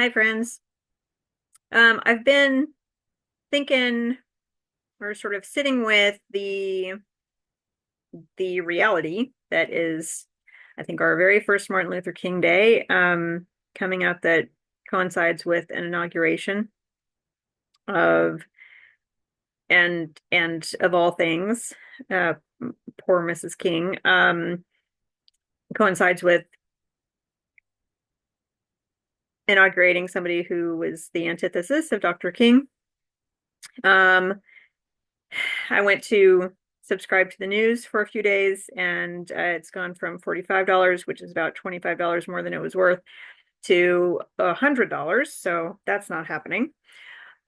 Hi, friends. I've been thinking or sort of sitting with the reality that is, I think, our very first Martin Luther King Day coming up that coincides with an inauguration of and of all things, uh, poor Mrs. King, coincides with inaugurating somebody who was the antithesis of Dr. King. Um, I went to subscribe to the news for a few days, and it's gone from $45, which is about $25 more than it was worth, to $100. So that's not happening.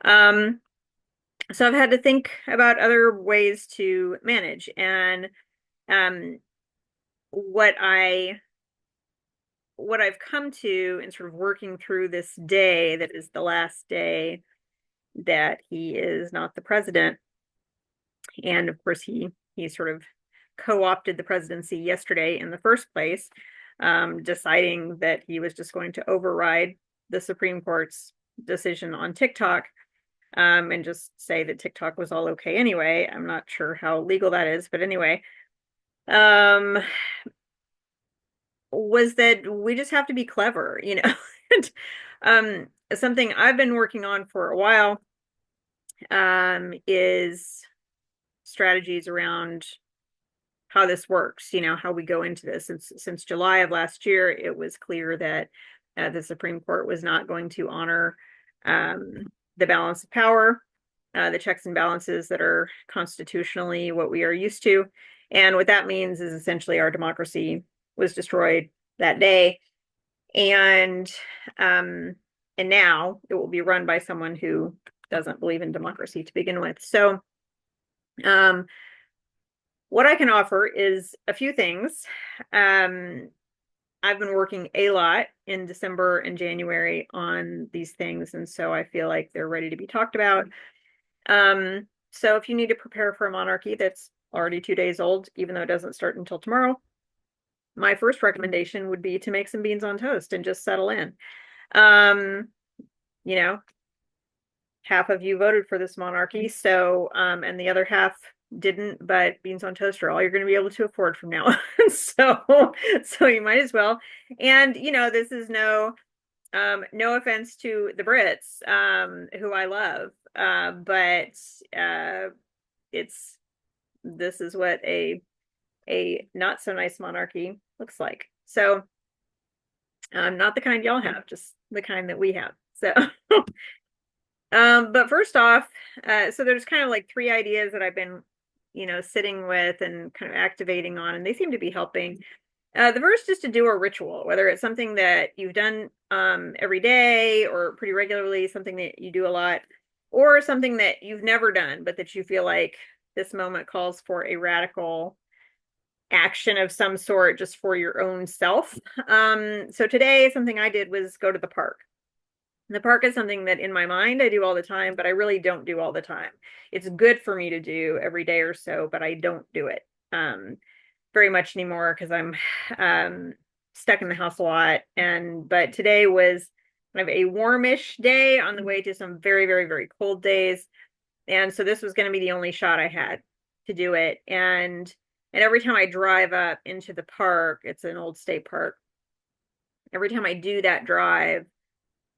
Um, so I've had to think about other ways to manage. And um, what I what I've come to in sort of working through this day that is the last day that he is not the president. And of course, he sort of co-opted the presidency yesterday in the first place, deciding that he was just going to override the Supreme Court's decision on TikTok, and just say that TikTok was all okay anyway. I'm not sure how legal that is, but anyway, um, was that we just have to be clever, you know. Something I've been working on for a while, is strategies around how this works, how we go into this. Since July of last year, it was clear that the Supreme Court was not going to honor the balance of power, the checks and balances that are constitutionally what we are used to. And what that means is essentially our democracy was destroyed that day. And um, and now it will be run by someone who doesn't believe in democracy to begin with. So um, what I can offer is a few things. Um, I've been working a lot in December and January on these things, and so I feel like they're ready to be talked about. So if you need to prepare for a monarchy that's already 2 days old, even though it doesn't start until tomorrow, my first recommendation would be to make some beans on toast and just settle in. Um, you know, half of you voted for this monarchy, so and the other half didn't, but beans on toast are all you're going to be able to afford from now on. So you might as well. And this is no offense to the Brits, who I love, but it's this is what a not so nice monarchy looks like. So not the kind y'all have, just the kind that we have. So but first off, so there's kind of like three ideas that I've been, sitting with and kind of activating on, and they seem to be helping. The first is to do a ritual, whether it's something that you've done every day or pretty regularly, something that you do a lot, or something that you've never done, but that you feel like this moment calls for a radical action of some sort just for your own self. So today, something I did was go to the park. The park is something that in my mind I do all the time, but I really don't do all the time. It's good for me to do every day or so, but I don't do it very much anymore because I'm stuck in the house a lot. But today was kind of a warmish day on the way to some very, very, very cold days. And so this was going to be the only shot I had to do it. And every time I drive up into the park, it's an old state park. Every time I do that drive,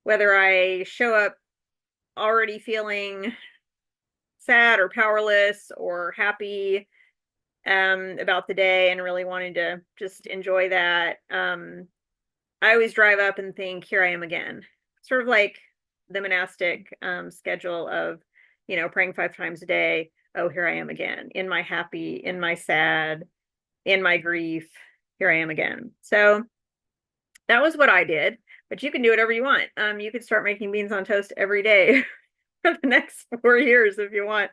whether I show up already feeling sad or powerless or happy about the day and really wanting to just enjoy that, I always drive up and think, here I am again. Sort of like the monastic schedule of, praying 5 times a day. Oh, here I am again, in my happy, in my sad, in my grief. Here I am again. So that was what I did, but you can do whatever you want. You could start making beans on toast every day for the next 4 years if you want.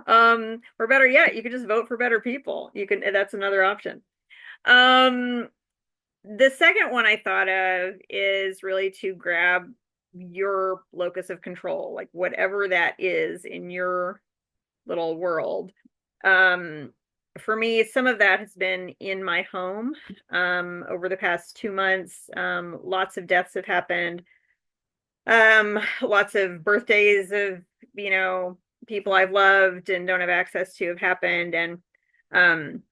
Or better yet, you could just vote for better people. That's another option. The second one I thought of is really to grab your locus of control, like whatever that is in your little world. For me, some of that has been in my home over the past 2 months. Lots of deaths have happened. Lots of birthdays of, you know, people I've loved and don't have access to have happened. Um,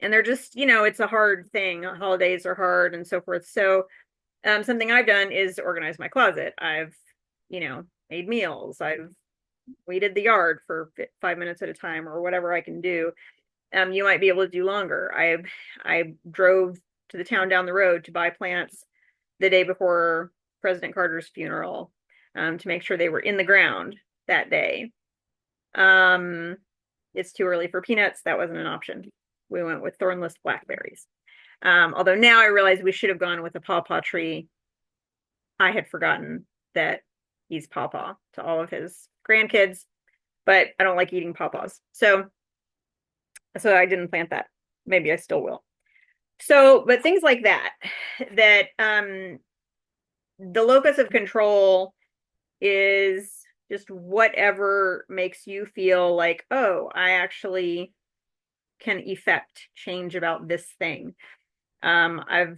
and they're just, you know, it's a hard thing. Holidays are hard and so forth. So, something I've done is organize my closet. I've, you know, made meals. I've weeded the yard for 5 minutes at a time or whatever I can do. You might be able to do longer. I drove to the town down the road to buy plants the day before President Carter's funeral, to make sure they were in the ground that day. Um, it's too early for peanuts. That wasn't an option. We went with thornless blackberries. Although now I realize we should have gone with a pawpaw tree. I had forgotten that he's pawpaw to all of his grandkids, but I don't like eating pawpaws. So I didn't plant that. Maybe I still will. So, but things like that, that the locus of control is just whatever makes you feel like, oh, I actually can effect change about this thing. I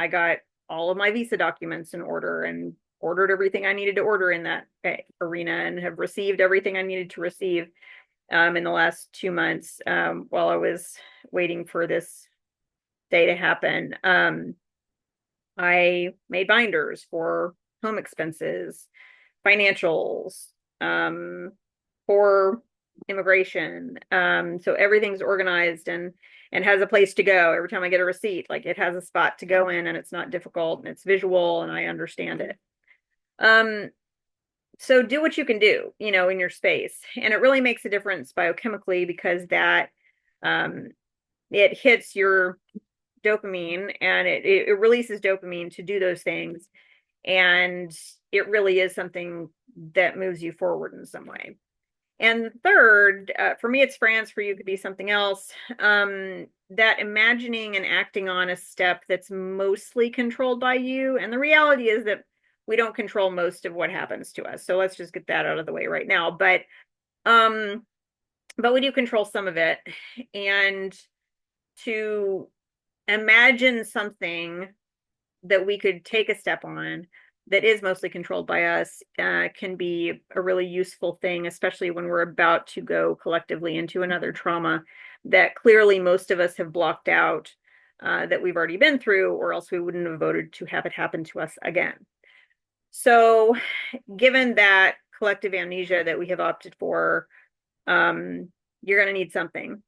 got all of my visa documents in order and ordered everything I needed to order in that arena and have received everything I needed to receive in the last 2 months while I was waiting for this day to happen. I made binders for home expenses, financials, for immigration. So everything's organized and has a place to go. Every time I get a receipt, like it has a spot to go in and it's not difficult and it's visual and I understand it. So do what you can do, you know, in your space. And it really makes a difference biochemically because that it hits your dopamine and it releases dopamine to do those things. And it really is something that moves you forward in some way. And third, for me, it's France. For you, it could be something else. That imagining and acting on a step that's mostly controlled by you. And the reality is that we don't control most of what happens to us. So let's just get that out of the way right now. But we do control some of it. And to imagine something that we could take a step on that is mostly controlled by us can be a really useful thing, especially when we're about to go collectively into another trauma that clearly most of us have blocked out, that we've already been through, or else we wouldn't have voted to have it happen to us again. So given that collective amnesia that we have opted for, you're going to need something.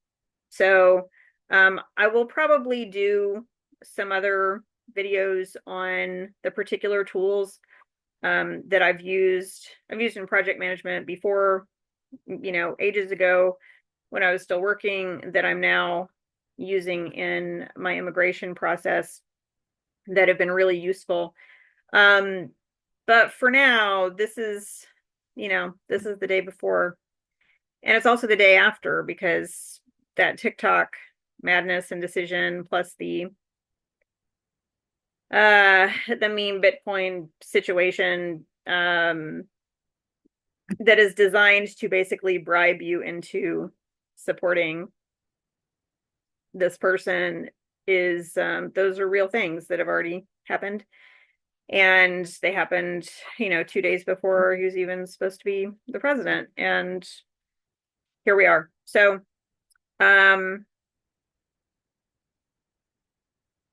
So I will probably do some other videos on the particular tools that I've used in project management before, you know, ages ago when I was still working, that I'm now using in my immigration process that have been really useful. But for now, this is, you know, this is the day before, and it's also the day after, because that TikTok madness and decision plus the meme Bitcoin situation that is designed to basically bribe you into supporting this person is those are real things that have already happened. And they happened, you know, 2 days before he was even supposed to be the president. And here we are. So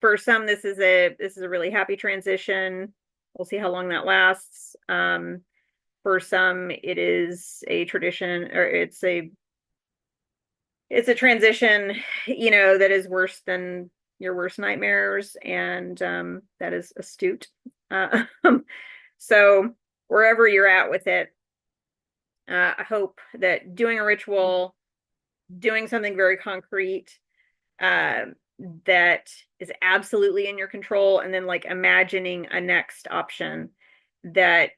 for some, this is a really happy transition. We'll see how long that lasts. For some, it is a tradition, or it's a transition, you know, that is worse than your worst nightmares, and that is astute. So wherever you're at with it, I hope that doing a ritual, doing something very concrete, that is absolutely in your control, and then like imagining a next option that,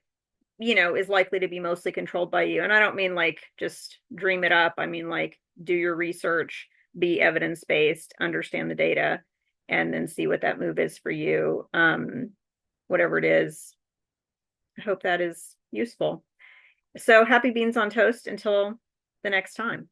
you know, is likely to be mostly controlled by you. And I don't mean like just dream it up. I mean like do your research, be evidence-based, understand the data, and then see what that move is for you. Whatever it is, I hope that is useful. So happy beans on toast until the next time.